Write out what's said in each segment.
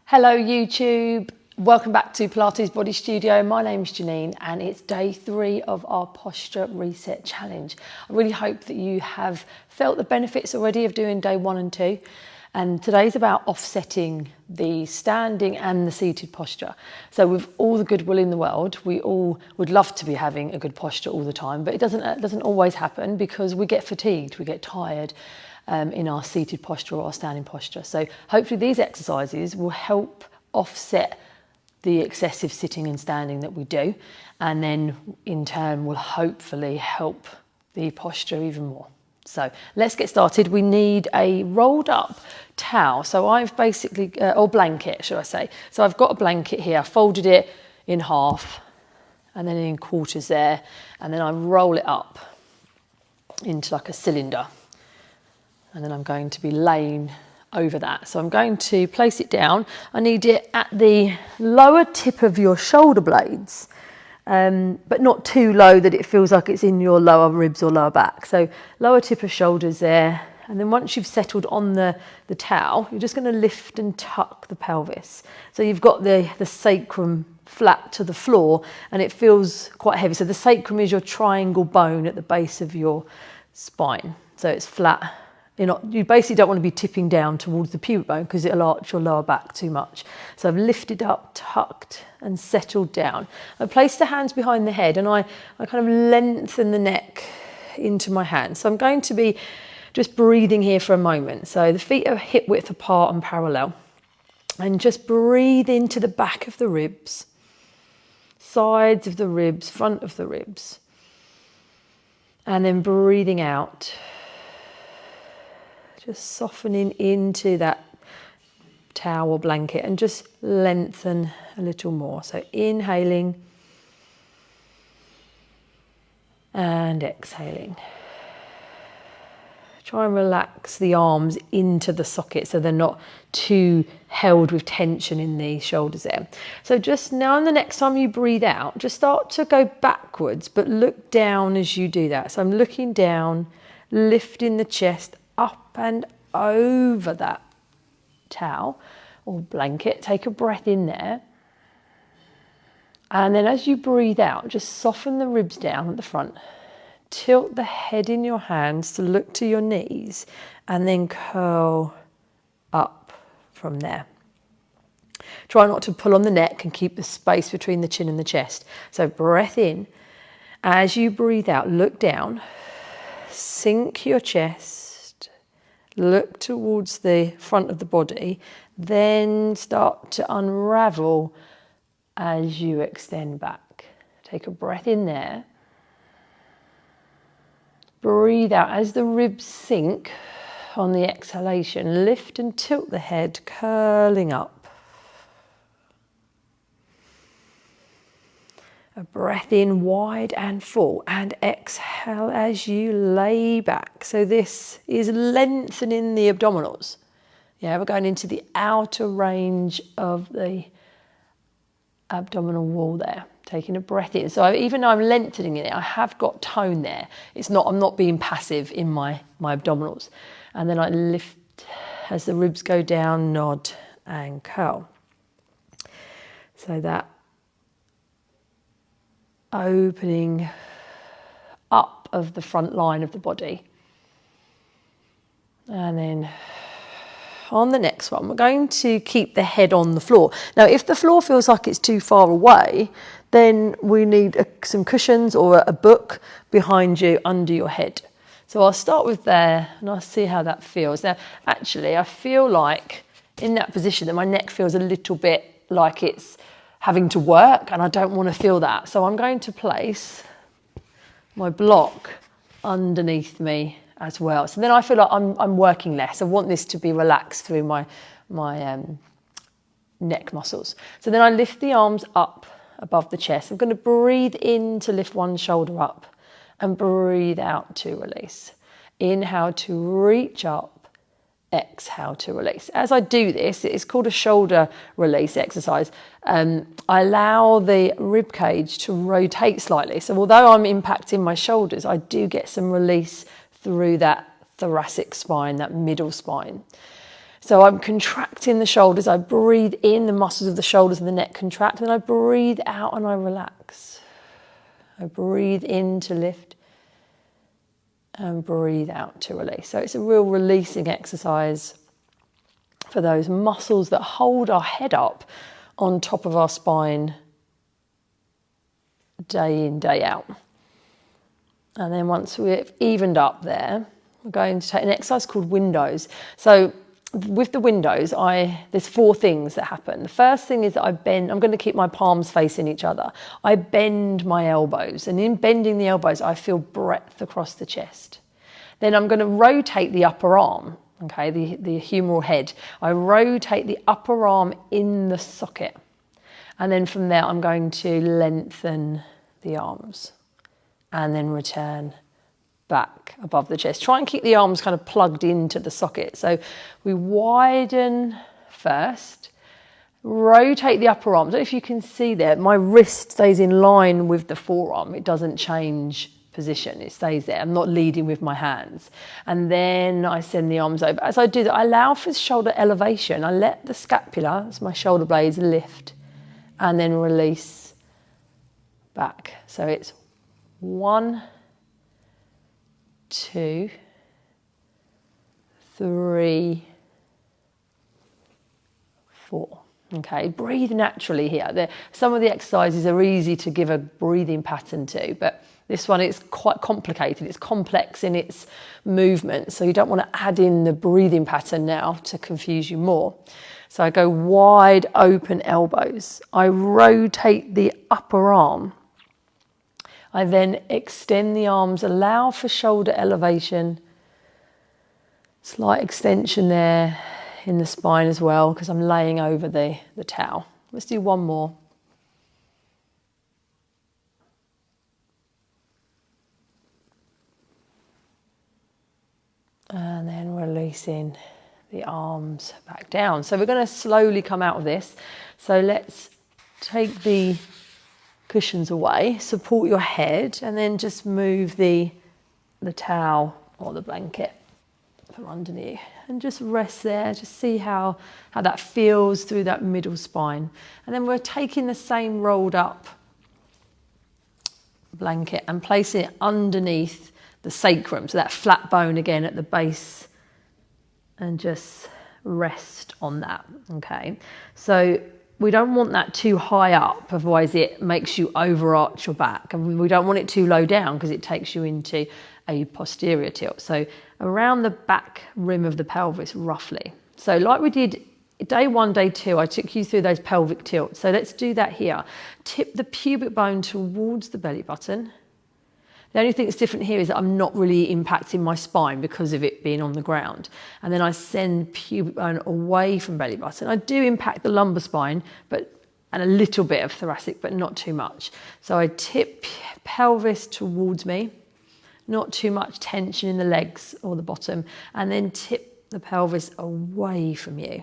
Hello YouTube, welcome back to Pilates Body Studio. My name's Janine and it's day 3 of our posture reset challenge. I really hope that you have felt the benefits already of doing day 1 and 2. And today's about offsetting the standing and the seated posture. So with all the goodwill in the world, we all would love to be having a good posture all the time, but it doesn't always happen because we get fatigued, we get tired in our seated posture or our standing posture. So hopefully these exercises will help offset the excessive sitting and standing that we do, and then in turn will hopefully help the posture even more. So let's get started. We need a rolled up towel. So I've basically, or blanket, should I say. So I've got a blanket here, I folded it in half and then in quarters there, and then I roll it up into like a cylinder. And then I'm going to be laying over that. So I'm going to place it down. I need it at the lower tip of your shoulder blades, but not too low that it feels like it's in your lower ribs or lower back. So lower tip of shoulders there. And then once you've settled on the towel, you're just going to lift and tuck the pelvis. So you've got the sacrum flat to the floor and it feels quite heavy. So the sacrum is your triangle bone at the base of your spine. So it's flat. You basically don't want to be tipping down towards the pubic bone because it'll arch your lower back too much. So I've lifted up, tucked and settled down. I place the hands behind the head and I kind of lengthen the neck into my hands. So I'm going to be just breathing here for a moment. So the feet are hip width apart and parallel. And just breathe into the back of the ribs, sides of the ribs, front of the ribs. And then breathing out. Just softening into that towel or blanket and just lengthen a little more. So inhaling and exhaling. Try and relax the arms into the socket so they're not too held with tension in the shoulders there. So just now and the next time you breathe out, just start to go backwards, but look down as you do that. So I'm looking down, lifting the chest up and over that towel or blanket. Take a breath in there. And then as you breathe out, just soften the ribs down at the front. Tilt the head in your hands to look to your knees and then curl up from there. Try not to pull on the neck and keep the space between the chin and the chest. So breath in. As you breathe out, look down, sink your chest. Look towards the front of the body, then start to unravel as you extend back. Take a breath in there. Breathe out as the ribs sink on the exhalation. Lift and tilt the head, curling up. A breath in wide and full and exhale as you lay back. So this is lengthening the abdominals. Yeah, we're going into the outer range of the abdominal wall there. Taking a breath in. So even though I'm lengthening it, I have got tone there. I'm not being passive in my abdominals. And then I lift as the ribs go down, nod and curl. So that opening up of the front line of the body. And then on the next one, we're going to keep the head on the floor. Now, if the floor feels like it's too far away, then we need some cushions or a book behind you under your head. So I'll start with there and I'll see how that feels. Now, actually, I feel like in that position that my neck feels a little bit like it's having to work, and I don't want to feel that. So I'm going to place my block underneath me as well. So then I feel like I'm working less. I want this to be relaxed through my neck muscles. So then I lift the arms up above the chest. I'm going to breathe in to lift one shoulder up and breathe out to release. Inhale to reach up. Exhale to release. As I do this, it's called a shoulder release exercise. I allow the rib cage to rotate slightly. So although I'm impacting my shoulders, I do get some release through that thoracic spine, that middle spine. So I'm contracting the shoulders. I breathe in, the muscles of the shoulders and the neck contract. Then I breathe out and I relax. I breathe in to lift and breathe out to release. So it's a real releasing exercise for those muscles that hold our head up on top of our spine day in, day out. And then once we've evened up there, we're going to take an exercise called windows. So with the windows, there's 4 things that happen. The first thing is that I bend. I'm going to keep my palms facing each other. I bend my elbows, and in bending the elbows, I feel breadth across the chest. Then I'm going to rotate the upper arm, okay, the humeral head. I rotate the upper arm in the socket. And then from there, I'm going to lengthen the arms and then return back above the chest. Try and keep the arms kind of plugged into the socket. So we widen first, rotate the upper arm. I don't know if you can see there, my wrist stays in line with the forearm. It doesn't change position, it stays there. I'm not leading with my hands. And then I send the arms over. As I do that, I allow for shoulder elevation. I let the scapula, that's my shoulder blades, lift and then release back. So it's 1, 2, 3, 4. Okay, breathe naturally here. Some of the exercises are easy to give a breathing pattern to, but this one is quite complicated. It's complex in its movement, so you don't want to add in the breathing pattern now to confuse you more. So I go wide open elbows. I rotate the upper arm. I then extend the arms, allow for shoulder elevation, slight extension there in the spine as well, because I'm laying over the towel. Let's do one more. And then releasing the arms back down. So we're going to slowly come out of this. So let's take the cushions away, support your head, and then just move the towel or the blanket from underneath and just rest there. Just see how that feels through that middle spine. And then we're taking the same rolled up blanket and placing it underneath the sacrum, so that flat bone again at the base, and just rest on that. Okay, so we don't want that too high up, otherwise it makes you overarch your back, and we don't want it too low down because it takes you into a posterior tilt. So around the back rim of the pelvis roughly. So like we did day 1, day 2, I took you through those pelvic tilts. So let's do that here. Tip the pubic bone towards the belly button. The only thing that's different here is that I'm not really impacting my spine because of it being on the ground. And then I send pubic bone away from belly button. I do impact the lumbar spine, and a little bit of thoracic, but not too much. So I tip pelvis towards me, not too much tension in the legs or the bottom, and then tip the pelvis away from you.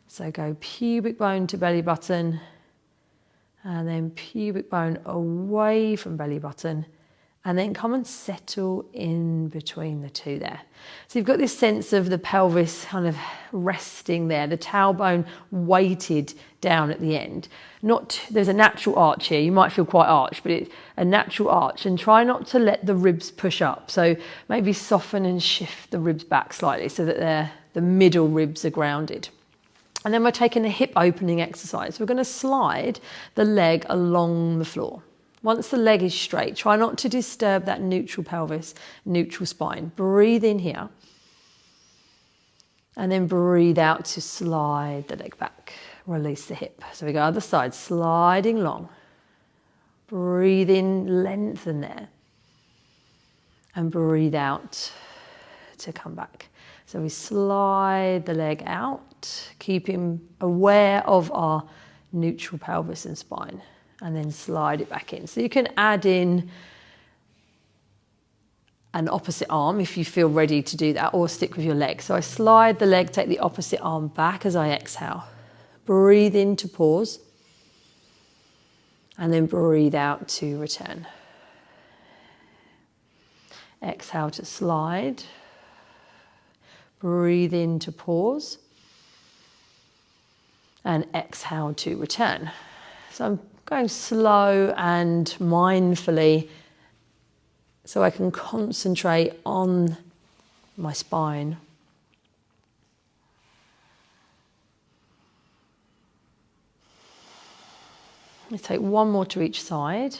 So go pubic bone to belly button, and then pubic bone away from belly button, and then come and settle in between the two there. So you've got this sense of the pelvis kind of resting there, the tailbone weighted down at the end. There's a natural arch here. You might feel quite arched, but it's a natural arch, and try not to let the ribs push up. So maybe soften and shift the ribs back slightly so that the middle ribs are grounded. And then we're taking a hip opening exercise. We're going to slide the leg along the floor. Once the leg is straight, try not to disturb that neutral pelvis, neutral spine. Breathe in here. And then breathe out to slide the leg back. Release the hip. So we go other side, sliding long. Breathe in, lengthen there. And breathe out to come back. So we slide the leg out, keeping aware of our neutral pelvis and spine, and then slide it back in. So you can add in an opposite arm if you feel ready to do that, or stick with your leg. So I slide the leg, take the opposite arm back as I exhale. Breathe in to pause, and then breathe out to return. Exhale to slide. Breathe in to pause. And exhale to return. So I'm going slow and mindfully so I can concentrate on my spine. Let's take one more to each side.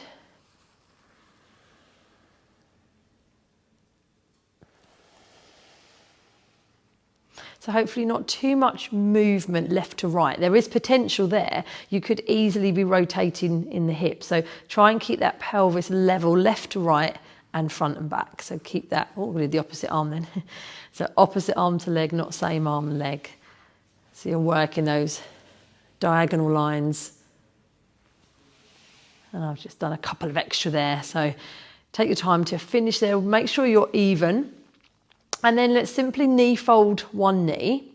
So hopefully not too much movement left to right. There is potential there. You could easily be rotating in the hips. So try and keep that pelvis level left to right and front and back. So keep that, oh, we'll do the opposite arm then. So opposite arm to leg, not same arm and leg. So you're working those diagonal lines. And I've just done a couple of extra there. So take your time to finish there. Make sure you're even. And then let's simply knee fold one knee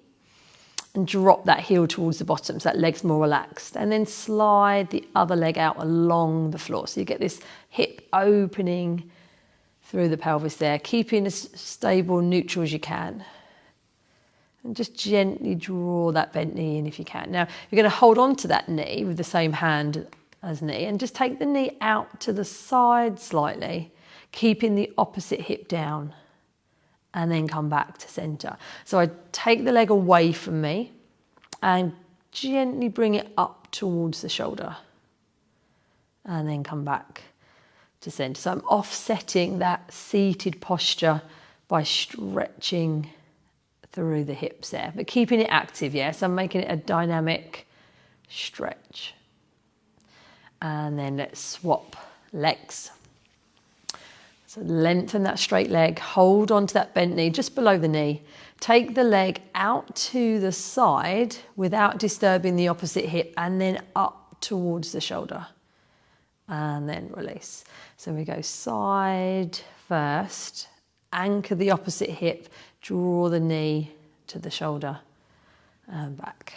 and drop that heel towards the bottom so that leg's more relaxed. And then slide the other leg out along the floor. So you get this hip opening through the pelvis there, keeping as stable, neutral as you can. And just gently draw that bent knee in if you can. Now, you're going to hold on to that knee with the same hand as knee and just take the knee out to the side slightly, keeping the opposite hip down. And then come back to center. So I take the leg away from me and gently bring it up towards the shoulder. And then come back to center. So I'm offsetting that seated posture by stretching through the hips there, but keeping it active, yes? I'm making it a dynamic stretch. And then let's swap legs. So lengthen that straight leg, hold onto that bent knee just below the knee. Take the leg out to the side without disturbing the opposite hip and then up towards the shoulder. And then release. So we go side first, anchor the opposite hip, draw the knee to the shoulder and back.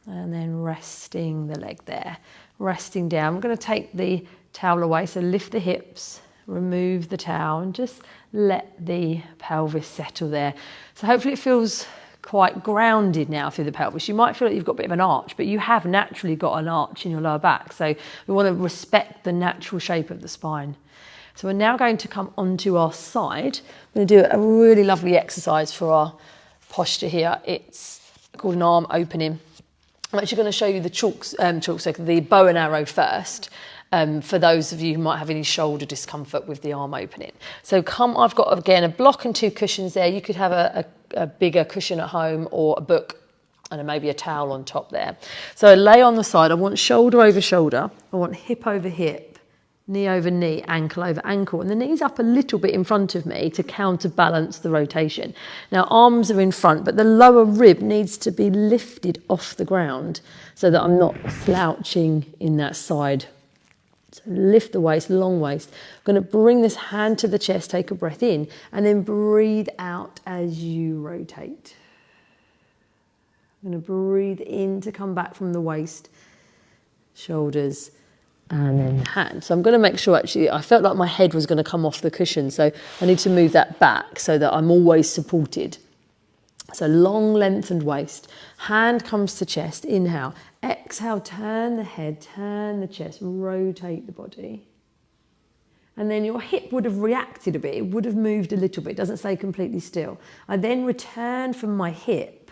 And then resting the leg there, resting down. I'm going to take the towel away, so lift the hips, remove the towel and just let the pelvis settle there. So hopefully it feels quite grounded now through the pelvis. You might feel like you've got a bit of an arch, but you have naturally got an arch in your lower back. So we want to respect the natural shape of the spine. So we're now going to come onto our side. We're going to do a really lovely exercise for our posture here. It's called an arm opening. I'm actually going to show you the the bow and arrow first, for those of you who might have any shoulder discomfort with the arm opening. So I've got, again, a block and 2 cushions there. You could have a bigger cushion at home or a book and maybe a towel on top there. So lay on the side. I want shoulder over shoulder. I want hip over hip, knee over knee, ankle over ankle. And the knee's up a little bit in front of me to counterbalance the rotation. Now, arms are in front, but the lower rib needs to be lifted off the ground so that I'm not slouching in that side. So lift the waist, long waist. I'm going to bring this hand to the chest, take a breath in, and then breathe out as you rotate. I'm going to breathe in to come back from the waist, shoulders, and then the hand. So I'm going to make sure, actually, I felt like my head was going to come off the cushion, so I need to move that back so that I'm always supported. So long, lengthened waist. Hand comes to chest, inhale. Exhale, turn the head, turn the chest, rotate the body. And then your hip would have reacted a bit, it would have moved a little bit, it doesn't stay completely still. I then return from my hip,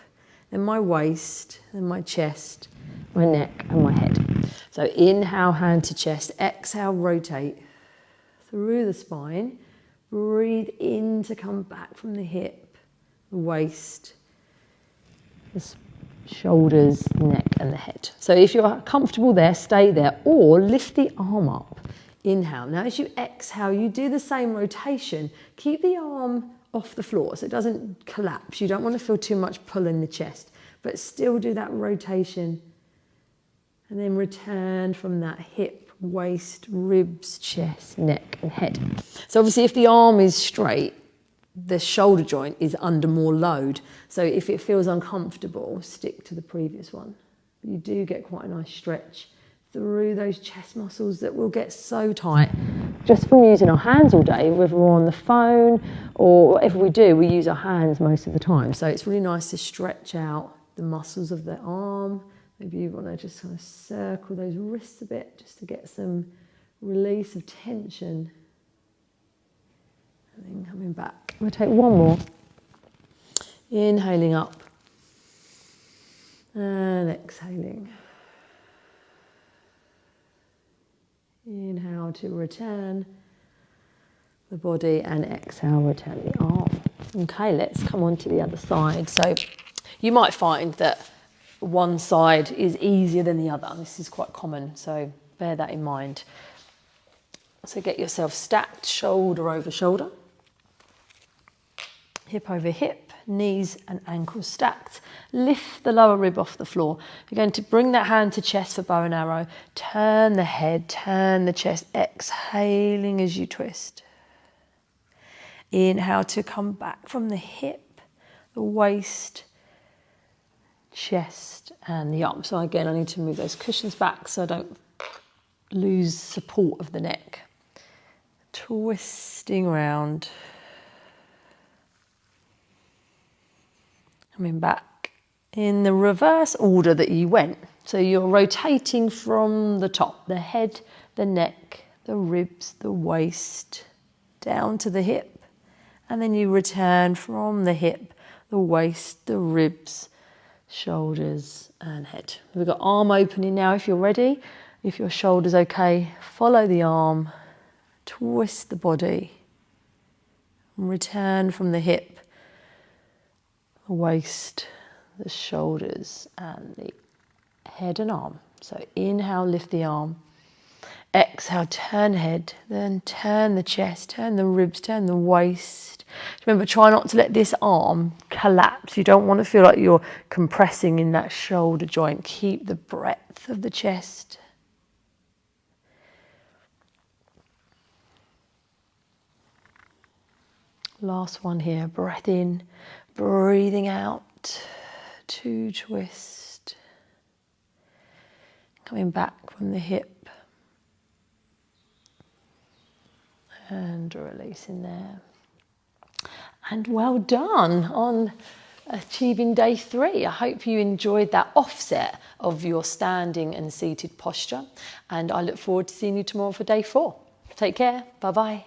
then my waist, then my chest, my neck and my head. So inhale, hand to chest, exhale, rotate through the spine. Breathe in to come back from the hip, the waist, the shoulders, neck and the head. So if you're comfortable there, stay there, or lift the arm up. Inhale. Now as you exhale, you do the same rotation. Keep the arm off the floor so it doesn't collapse. You don't want to feel too much pull in the chest, but still do that rotation. And then return from that hip, waist, ribs, chest, neck and head. So obviously if the arm is straight, the shoulder joint is under more load. So if it feels uncomfortable, stick to the previous one. you do get quite a nice stretch through those chest muscles that will get so tight just from using our hands all day, whether we're on the phone or whatever we do, we use our hands most of the time. So it's really nice to stretch out the muscles of the arm. Maybe you want to just kind of circle those wrists a bit just to get some release of tension. And then coming back. I'm going to take one more. Inhaling up and exhaling. Inhale to return the body and exhale, return the arm. Okay, let's come on to the other side. So you might find that one side is easier than the other. This is quite common, so bear that in mind. So get yourself stacked, shoulder over shoulder, hip over hip, knees and ankles stacked. Lift the lower rib off the floor. You're going to bring that hand to chest for bow and arrow. Turn the head, turn the chest, exhaling as you twist. Inhale to come back from the hip, the waist, chest and the arm. So again, I need to move those cushions back so I don't lose support of the neck. Twisting around. Coming back in the reverse order that you went. So you're rotating from the top, the head, the neck, the ribs, the waist, down to the hip. And then you return from the hip, the waist, the ribs, shoulders and head. We've got arm opening now if you're ready. If your shoulder's okay, follow the arm, twist the body, and return from the hip, the waist, the shoulders and the head and arm. So inhale, lift the arm. Exhale, turn head, then turn the chest, turn the ribs, turn the waist. Remember, try not to let this arm collapse. You don't want to feel like you're compressing in that shoulder joint. Keep the breadth of the chest. Last one here, breath in, breathing out, 2 twist. Coming back from the hip. And releasing there. And well done on achieving day 3. I hope you enjoyed that offset of your standing and seated posture. And I look forward to seeing you tomorrow for day 4. Take care. Bye-bye.